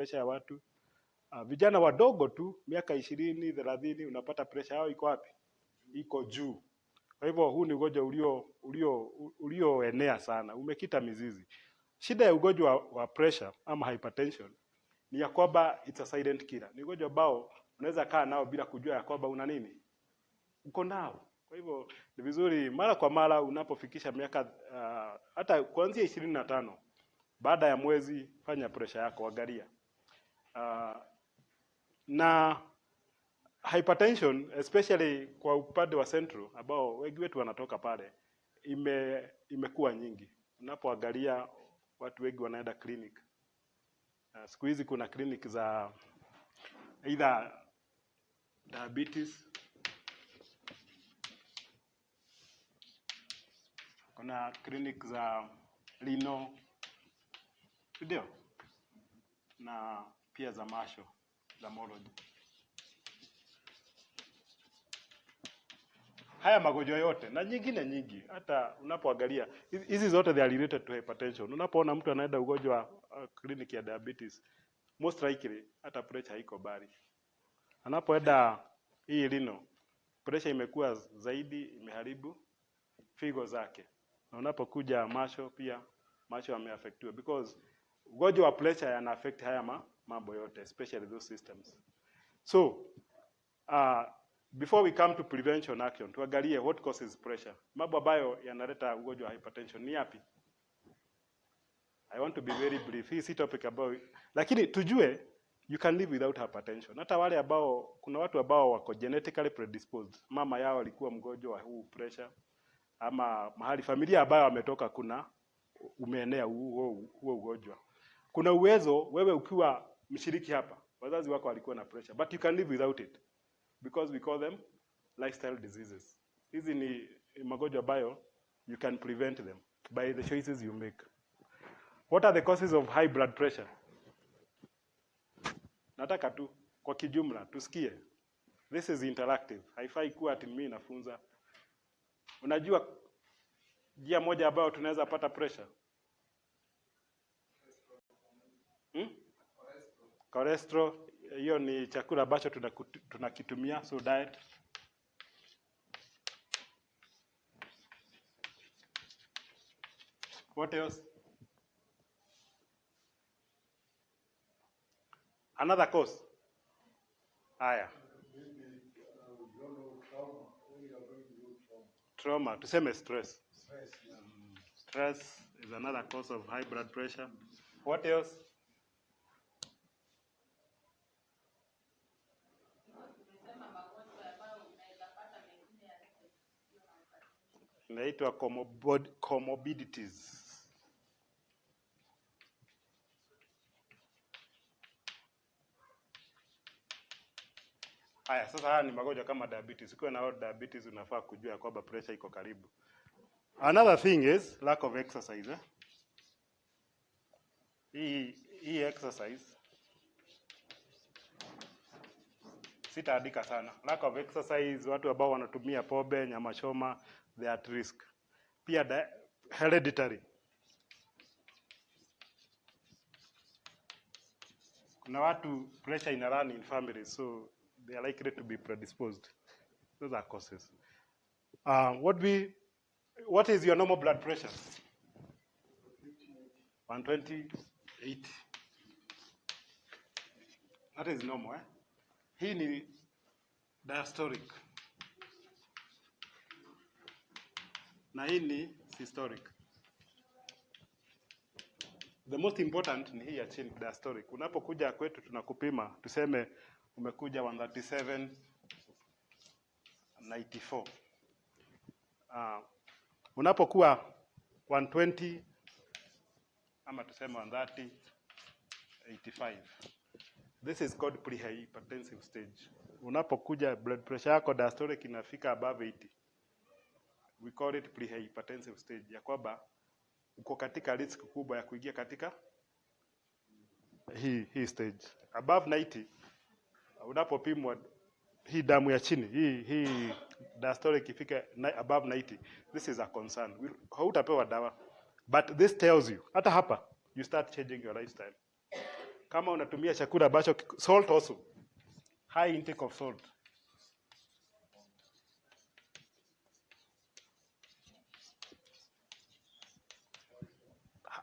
pressure ya watu. Vijana wadogo tu miaka 20, 30 unapata pressure yao iko wapi? Iko juu. Kwa hivyo huu ni ugonjwa ulioenea sana, umekita mizizi. Shida ya ugonjwa wa pressure ama hypertension ni ya kwamba it's a silent killer. Ni ugonjwa ambao unaweza kaa nao bila kujua ya kwamba una nini, uko nao. Kwa hivyo ni vizuri mara kwa mara unapofikisha miaka hata kuanzia 25, baada ya mwezi fanya pressure yako, angalia. Na hypertension especially kwa upande wa Central ambao wengi wetu wanatoka pale, imekuwa nyingi. Unapoangalia watu wengi wanaenda clinic. Siku hizi kuna clinic za either diabetes, kuna clinic za renal, ndio, na pia za masho, za neurology. Haya magonjwa yote na nyingine nyingi, hata unapoangalia hizi zote they are related to hypertension. Unapoona mtu anaenda ugonjwa clinic ya diabetes, most likely hata pressure haiko bali. Anapoenda hii renal, pressure imekuwa zaidi, imeharibu figo zake. Na unapokuja masho, pia masho yameaffectiwa because ugonjwa wa pressure yana affect haya mambo yote, especially those systems. So before we come to prevention action, tuangalie what causes pressure. Mambo ambayo yanaleta ugonjwa wa hypertension ni yapi? I want to be very brief. Hii si topic about, lakini tujue you can live without hypertension. Hata wale ambao, kuna watu ambao wako genetically predisposed, mama yao alikuwa mgonjwa wa huu pressure, ama mahali familia ambayo ametoka kuna umeenea huo ugonjwa. Kuna uwezo wewe ukiwa mshiriki hapa, wazazi wako walikuwa na pressure, but you can live without it because we call them lifestyle diseases. Hizi ni magonjwa ambayo you can prevent them by the choices you make. What are the causes of high blood pressure? Nataka tu kwa kijumla tusikie. This is interactive. Haifai kuwa ati mimi nafunza. Unajua njia moja ambayo tunaweza pata pressure? Cholesterol, hiyo ni chakula ambacho tunakitumia, so diet. What else? Another cause. Haya. Trauma, tuseme stress. Stress is another cause of high blood pressure. What else? Inaitwa comorbidities. Haya, sasa haya ni magonjwa kama diabetes. Ukiwa na diabetes unafaa kujua kwamba pressure iko karibu. Another thing is lack of exercise. Hii exercise sitaandika sana. Lack of exercise, watu ambao wanatumia pombe, nyama choma, they are at risk. Pia hereditary. Kuna watu pressure ina run in families, so they are likely to be predisposed. Those are causes. What is your normal blood pressure? 120/80. That is normal, Hii ni diastolic. Na hii ni systolic. The most important ni hii ya chini, diastolic. Unapokuja kwetu tunakupima, tuseme umekuja 137/94. Unapokuwa 120 ama tuseme 130/85. This is called prehypertensive stage. Unapokuja blood pressure yako diastolic inafika above 80. We call it prehypertensive stage. Ya kwamba uko katika risk kubwa ya kuingia katika hii stage. Above 90, unapopimwa hii damu ya chini, hii diastolic ifike above 90, this is a concern. Hautapewa dawa, but this tells you, hata hapa, you start changing your lifestyle. kama unatumia chakula ambacho salt also, high intake of salt.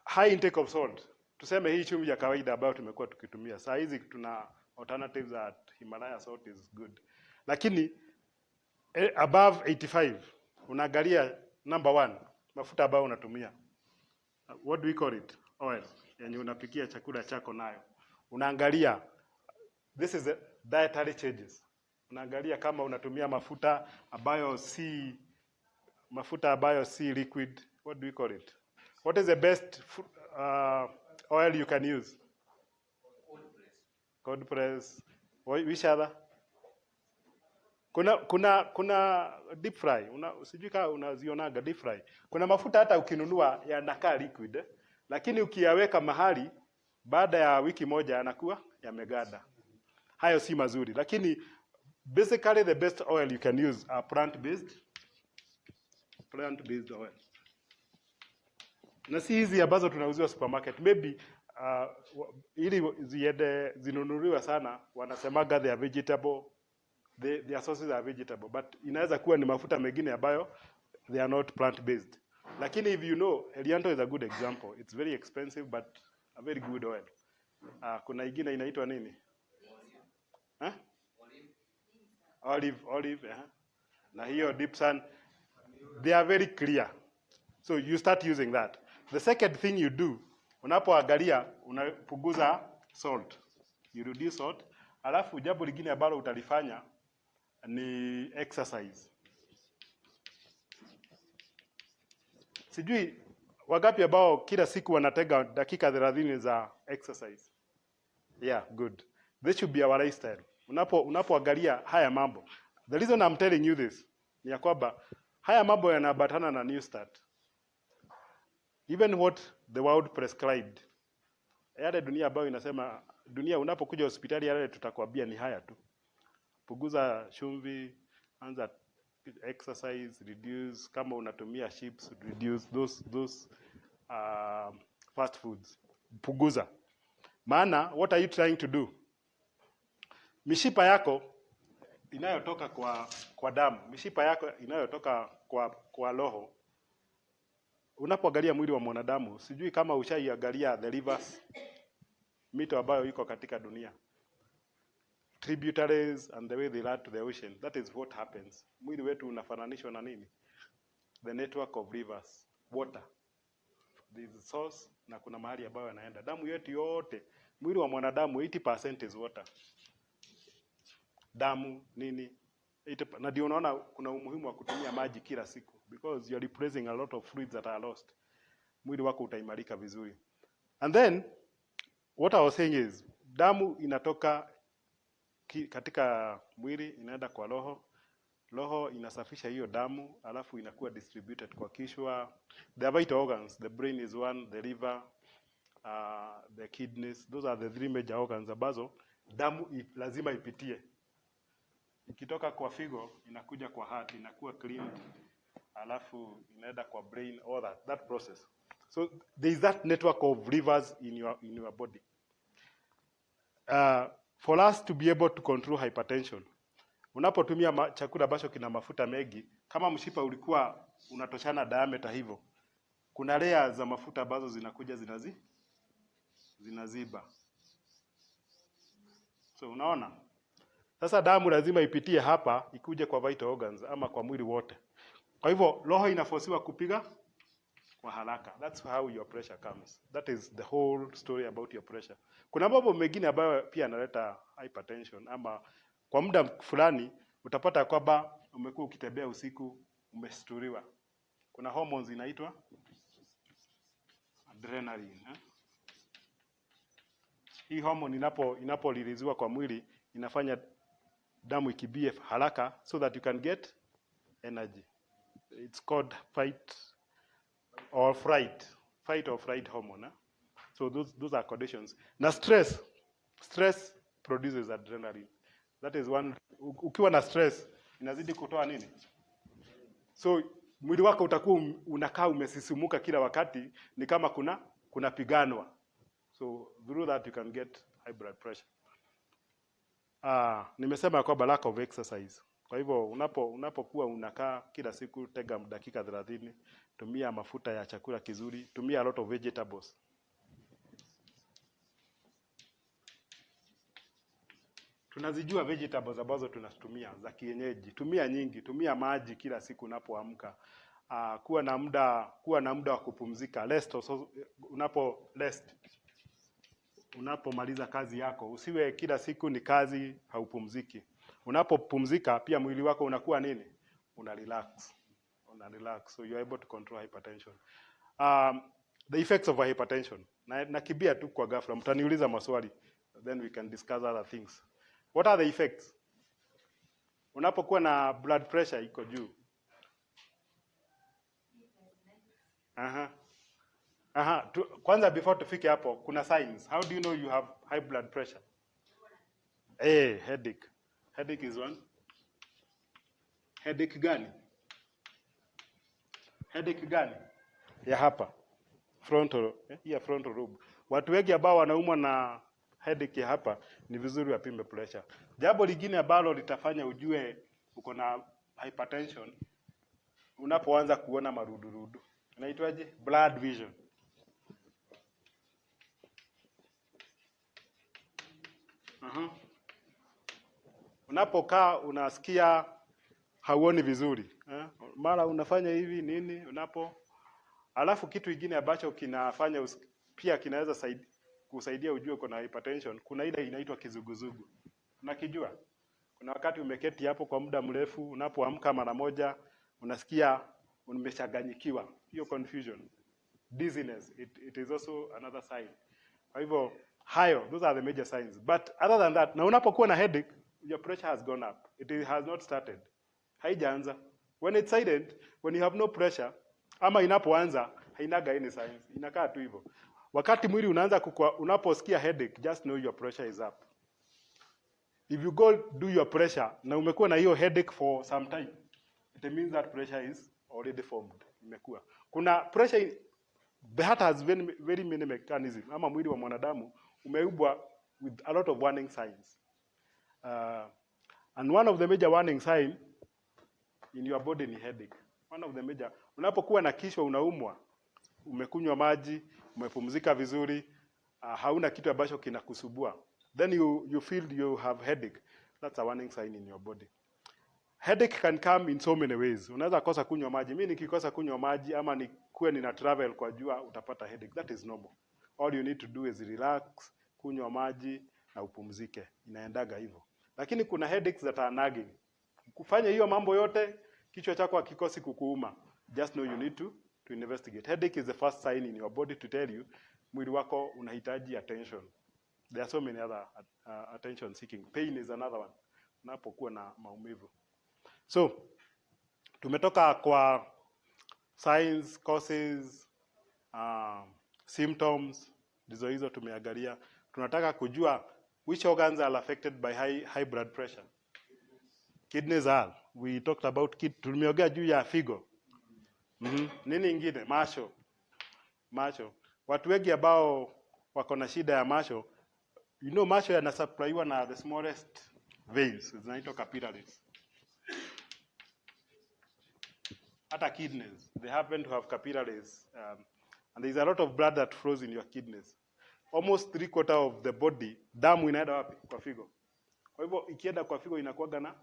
High intake of salt. Tuseme hii chumvi ya kawaida ambayo tumekuwa tukitumia. Saa hizi tuna alternatives that Himalaya salt is good. Lakini above 85 unaangalia number 1 mafuta ambayo unatumia. What do we call it? Oil. Yani unapikia chakula chako nayo. Unaangalia, this is the dietary changes. Unaangalia kama unatumia mafuta ambayo si liquid. What do we call it? What is the best oil you can use? Cold press. Which other? Kuna deep fry. Sijui kama unazionaga deep fry. Kuna mafuta hata ukinunua yanakaa liquid, lakini ukiyaweka mahali baada ya wiki moja yanakuwa yameganda. Hayo si mazuri. Lakini basically the best oil you can use are plant-based oil. Na si hizi ambazo tunauziwa supermarket. Maybe ili zinunuliwe sana wanasemaga they are vegetable. Their sources are vegetable, but inaweza kuwa ni mafuta mengine ambayo they are not plant-based. Lakini if you know, Elianto is a good example. It's very expensive but a very good oil. Kuna ingine inaitwa nini? Olive. Na hiyo Dipsan, they are very clear. So you start using that. The second thing you do, unapoangalia unapunguza salt. You reduce salt. Alafu jambo lingine ambalo utalifanya ni exercise. Sijui wangapi ambao kila siku wanatega dakika 30 za exercise. Yeah, good. This should be our lifestyle. Unapoangalia haya mambo. The reason I'm telling you this ni ya kwamba haya mambo yanaambatana na New Start. Even what the world prescribed. Yale dunia ambayo inasema, dunia unapokuja hospitali yale tutakwambia ni haya tu. Punguza chumvi, anza exercise, reduce, kama unatumia chips, reduce those fast foods. Punguza. Maana, what are you trying to do? Mishipa yako inayotoka kwa damu, mishipa yako inayotoka kwa roho. Unapoangalia mwili wa mwanadamu, sijui kama ushaiangalia the rivers, mito ambayo iko katika dunia. Tributaries and the way they lead to the ocean. That is what happens. Mwili wetu unafananishwa na nini? The network of rivers, water. There is a source na kuna mahali ambayo yanaenda. Damu yetu yote, mwili wa mwanadamu 80% is water. Damu nini? Na ndio unaona kuna umuhimu wa kutumia maji kila siku because you are replacing a lot of fluids that are lost. Mwili wako utaimarika vizuri. And then what I was saying is damu inatoka katika mwili inaenda kwa roho. Roho inasafisha hiyo damu alafu inakuwa distributed kwa kichwa. The vital organs, the brain is one, the liver, the kidneys, those are the 3 major organs ambazo damu lazima ipitie. Ikitoka kwa figo inakuja kwa heart, inakuwa cleaned, alafu inaenda kwa brain, all that process. So there is that network of rivers in your body. For us to be able to control hypertension, unapotumia chakula ambacho kina mafuta mengi, kama mshipa ulikuwa unatoshana diameter hivyo, kuna layer za mafuta ambazo zinakuja zinaziba. So unaona? Sasa damu lazima ipitie hapa ikuje kwa vital organs ama kwa mwili wote. Kwa hivyo roho inafosiwa kupiga kwa haraka. That's how your pressure comes. That is the whole story about your pressure. Kuna mambo mengine ambayo pia yanaleta hypertension ama kwa muda fulani utapata kwamba umekuwa ukitembea usiku umesturiwa. Kuna hormones inaitwa adrenaline. Hii hormone inapoliliziwa kwa mwili inafanya damu ikibie haraka so that you can get energy. It's called fight or flight hormone. So those are conditions. Na stress produces adrenaline. That is one. Ukiwa na stress inazidi kutoa nini? So mwili wako utakuwa unakaa umesisimuka kila wakati, ni kama kuna piganwa. So through that you can get high blood pressure. Nimesema kwamba lack of exercise. Kwa hivyo unapokuwa unakaa kila siku, tega dakika 30, tumia mafuta ya chakula kizuri, tumia a lot of vegetables. Tunazijua vegetables ambazo tunatumia za kienyeji. Tumia nyingi, tumia maji kila siku unapoamka. Kuwa na muda wa kupumzika. Rest also, unapomaliza kazi yako, usiwe kila siku ni kazi haupumziki. Unapopumzika pia mwili wako unakuwa nini? Una relax. So you are able to control hypertension. The effects of hypertension. Nakibia tu kwa ghafla, mtaniuliza maswali, then we can discuss other things. What are the effects? Unapokuwa na blood pressure iko juu. Kwanza before tufike hapo, kuna signs. How do you know you have high blood pressure? Headache. Headache is one. Headache gani? Headache gani? Ya hapa. Frontal lobe. Watu wengi ambao wanaumwa na headache ya hapa, ni vizuri wapime pressure. Jambo lingine ambalo litafanya ujue uko na hypertension, unapoanza kuona marudurudu. Inaitwaje? Blood vision. Unapokaa unasikia hauoni vizuri, mara unafanya hivi nini alafu kitu kingine ambacho kinafanya pia kinaweza kusaidia ujue uko na hypertension, kuna ile inaitwa kizuguzugu. Unakijua? Kuna wakati umeketi hapo kwa muda mrefu, unapoamka mara moja unasikia umechanganyikiwa. Hiyo confusion, dizziness, it is also another sign. Kwa hivyo those are the major signs. But other than that, na unapokuwa na headache, your pressure has gone up. It has not started. Haijaanza. When it's silent, when you have no pressure, ama inapoanza, hainaga any signs. Inakaa tu hivyo. Wakati mwili unaanza unaposikia headache, just know your pressure is up. If you go do your pressure, na umekuwa na hiyo headache for some time, it means that pressure is already formed. Imekuwa. Kuna pressure, the heart has very many mechanisms. Ama mwili wa mwanadamu umeumbwa with a lot of warning signs. And one of the major warning signs in your body ni headache. One of the major. Unapokuwa na kichwa unaumwa, umekunywa maji, umepumzika vizuri, hauna kitu ambacho kinakusubua, then you feel you have headache. That's a warning sign in your body. Headache can come in so many ways. Unaweza kosa kunywa maji. Mimi nikikosa kunywa maji ama nina travel kwa jua, utapata headache. That is normal. All you need to do is relax, kunywa maji na upumzike. Inaendaga hivyo. Lakini kuna headaches that are nagging. Kufanya hiyo mambo yote, kichwa chako hakikosi kukuuma. Just know you need to investigate. Headache is the first sign in your body to tell you mwili wako unahitaji attention. There are so many other attention seeking. Pain is another one. Unapokuwa na maumivu. So, tumetoka kwa signs, causes, symptoms, hizo tumeangalia. Tunataka kujua which organs are affected by high blood pressure. Kidneys are. We talked about tumeongea juu ya figo. Nini ingine? Macho. Watu wengi ambao wako na shida ya macho, macho yanasupplywa na the smallest veins, zinaitwa capillaries. Hata kidneys, they happen to have capillaries, and there is a lot of blood that flows in your kidneys. Almost 3/4 of the body, damu inaenda wapi? Kwa figo. Kwa hivyo ikienda kwa figo inakuwa na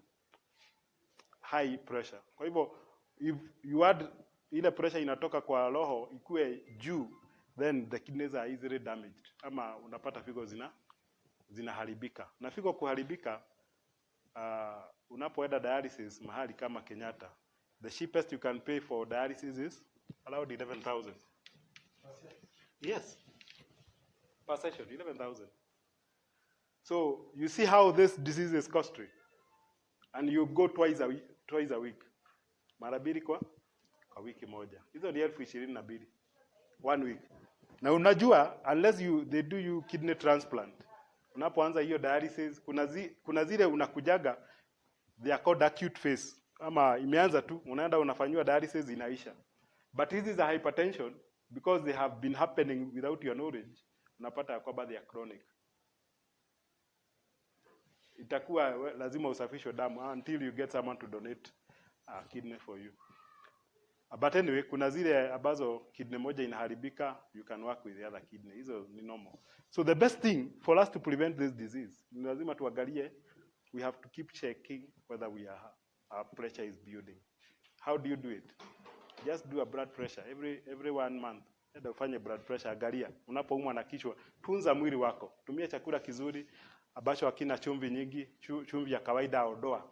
high pressure. Kwa hivyo if you add ile pressure inatoka kwa roho ikue juu, then the kidneys are easily damaged. Ama unapata figo zinaharibika. Na figo kuharibika, unapoenda dialysis mahali kama Kenyatta, the cheapest you can pay for dialysis is around 11,000. Yes. Per session, 11,000. So you see how this disease is costly. And you go twice a week. Mara mbili kwa wiki moja. Hizo ni 22,000. 1 week. Na unajua, unless they do you kidney transplant, unapoanza hiyo dialysis, kuna zile unakujaga, they are called acute phase. Ama imeanza tu, unaenda unafanywa dialysis inaisha. But this is a hypertension, because they have been happening without your knowledge, unapata kwamba they are chronic. itakuwa lazima usafishwe damu until you get someone to donate a kidney for you. But anyway, kuna zile ambazo kidney moja inaharibika, you can work with the other kidney. Hizo ni normal. So the best thing for us to prevent this disease, ni lazima tuangalie, we have to keep checking whether our pressure is building. How do you do it? Just do a blood pressure every 1 month. Enda ufanye blood pressure, angalia. Unapoumwa na kichwa, tunza mwili wako. Tumia chakula kizuri ambacho hakina chumvi nyingi, chumvi ya kawaida ondoa.